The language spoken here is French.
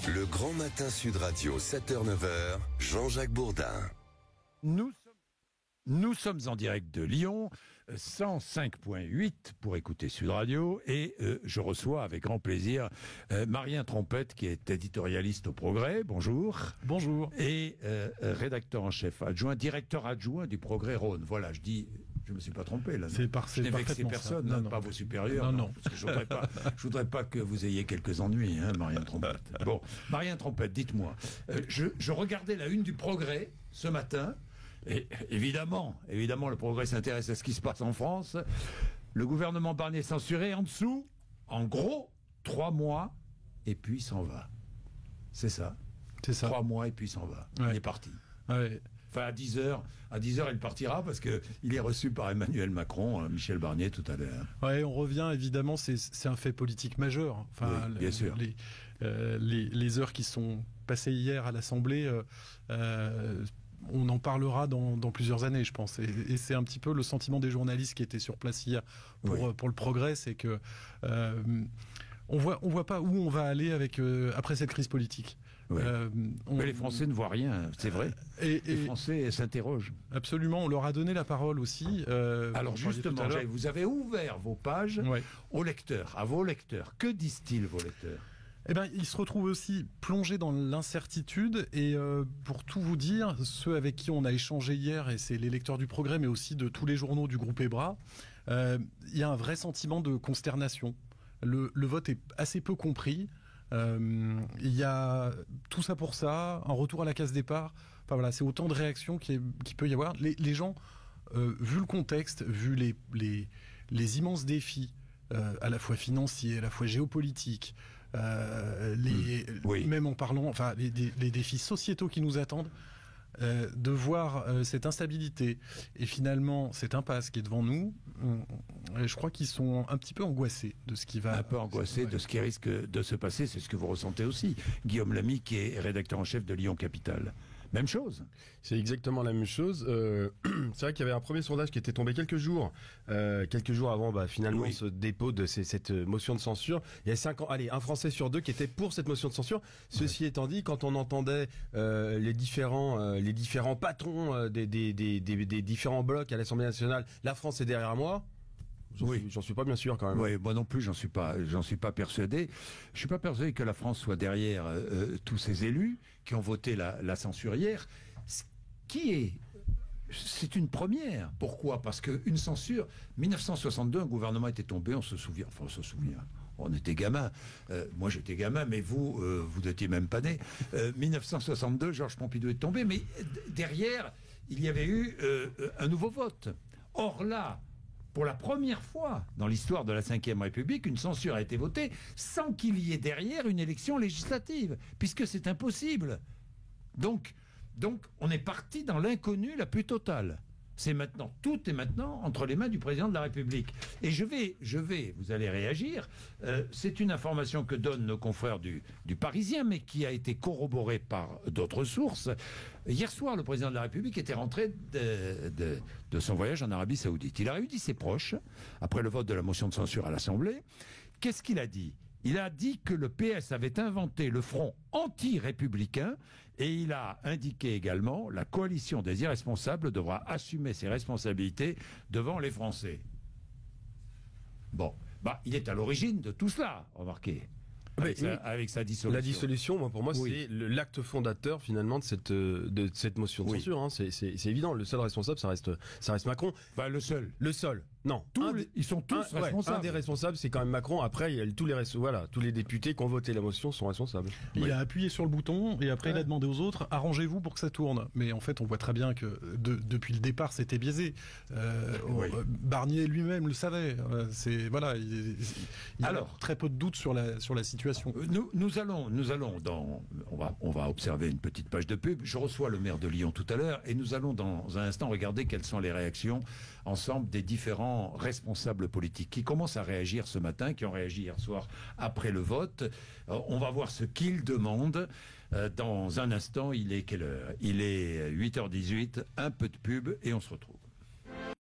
Le Grand Matin Sud Radio, 7h-9h, Jean-Jacques Bourdin. Nous sommes en direct de Lyon, 105.8 pour écouter Sud Radio, et je reçois avec grand plaisir Marien Trompette, qui est éditorialiste au Progrès. Bonjour. Bonjour. Et rédacteur en chef adjoint, directeur adjoint du Progrès Rhône. Voilà, je me suis pas trompé là. C'est je n'ai vexé personne, non. pas vos supérieurs. Non. Parce que je voudrais pas que vous ayez quelques ennuis, Marien Trompette. Bon, Marien Trompette, dites-moi. Je regardais la une du Progrès ce matin. Et évidemment, le Progrès s'intéresse à ce qui se passe en France. Le gouvernement Barnier censuré, en dessous, en gros, 3 mois, et puis il s'en va. C'est ça. 3 mois, et puis il s'en va. Ouais. Il est parti. Ouais. Enfin, à 10h, il partira parce qu'il est reçu par Emmanuel Macron, Michel Barnier tout à l'heure. Ouais, on revient, évidemment, c'est un fait politique majeur. Enfin, oui, bien sûr. Les heures qui sont passées hier à l'Assemblée, on en parlera dans plusieurs années, je pense. Et c'est un petit peu le sentiment des journalistes qui étaient sur place hier pour le Progrès, c'est que on voit pas où on va aller après cette crise politique. Oui. Mais les Français ne voient rien, c'est vrai. Les Français s'interrogent. Absolument, on leur a donné la parole aussi. Alors justement, vous avez ouvert vos pages aux lecteurs, à vos lecteurs. Que disent-ils, vos lecteurs ? Eh ben, ils se retrouvent aussi plongés dans l'incertitude et pour tout vous dire, ceux avec qui on a échangé hier, et c'est les lecteurs du Progrès, mais aussi de tous les journaux du groupe EBRA, il y a un vrai sentiment de consternation. Le vote est assez peu compris. Il y a tout ça pour ça, un retour à la case départ. Enfin voilà, c'est autant de réactions qu'il peut y avoir. Les gens, vu le contexte, vu les immenses défis, à la fois financiers, à la fois géopolitiques, même en parlant, les défis sociétaux qui nous attendent, de voir cette instabilité et finalement cette impasse qui est devant nous, je crois qu'ils sont un petit peu angoissés de ce qui va... Un peu angoissés de ce qui risque de se passer, c'est ce que vous ressentez aussi. Guillaume Lamy, qui est rédacteur en chef de Lyon Capitale. Même chose. C'est exactement la même chose. C'est vrai qu'il y avait un premier sondage qui était tombé quelques jours avant finalement ce dépôt de cette motion de censure. Il y a un Français sur 2 qui était pour cette motion de censure. Ceci étant dit, quand on entendait les différents patrons des différents blocs à l'Assemblée nationale, la France est derrière moi. J'en suis pas bien sûr quand même. Oui, moi non plus, j'en suis pas persuadé. Je suis pas persuadé que la France soit derrière tous ces élus qui ont voté la censure hier. C'est une première. Pourquoi ? Parce qu'une censure, 1962, un gouvernement était tombé, on se souvient. On était gamin. Moi, j'étais gamin, mais vous n'étiez même pas né. 1962, Georges Pompidou est tombé, mais derrière, il y avait eu un nouveau vote. Or là, pour la première fois dans l'histoire de la Ve République, une censure a été votée sans qu'il y ait derrière une élection législative, puisque c'est impossible. Donc, on est parti dans l'inconnu la plus totale. Tout est maintenant entre les mains du président de la République. Et je vais, vous allez réagir, c'est une information que donnent nos confrères du Parisien, mais qui a été corroborée par d'autres sources. Hier soir, le président de la République était rentré de son voyage en Arabie Saoudite. Il a réuni ses proches, après le vote de la motion de censure à l'Assemblée. Qu'est-ce qu'il a dit ? Il a dit que le PS avait inventé le front anti-républicain et il a indiqué également la coalition des irresponsables devra assumer ses responsabilités devant les Français. Bon, il est à l'origine de tout cela, remarquez. Avec sa dissolution. La dissolution, pour moi, c'est l'acte fondateur finalement de cette motion de censure. C'est évident. Le seul responsable, ça reste Macron. Le seul. Non. Ils sont tous responsables. Un des responsables, c'est quand même Macron. Après, il y a tous les députés qui ont voté la motion sont responsables. Il a appuyé sur le bouton et après il a demandé aux autres, arrangez-vous pour que ça tourne. Mais en fait, on voit très bien que depuis le départ, c'était biaisé. Barnier lui-même le savait. Il a très peu de doutes sur la situation. Nous allons on va observer une petite page de pub. Je reçois le maire de Lyon tout à l'heure et nous allons dans un instant regarder quelles sont les réactions ensemble des différents responsables politiques qui commencent à réagir ce matin, qui ont réagi hier soir après le vote. On va voir ce qu'ils demandent. Dans un instant, il est quelle heure ? Il est 8h18, un peu de pub et on se retrouve.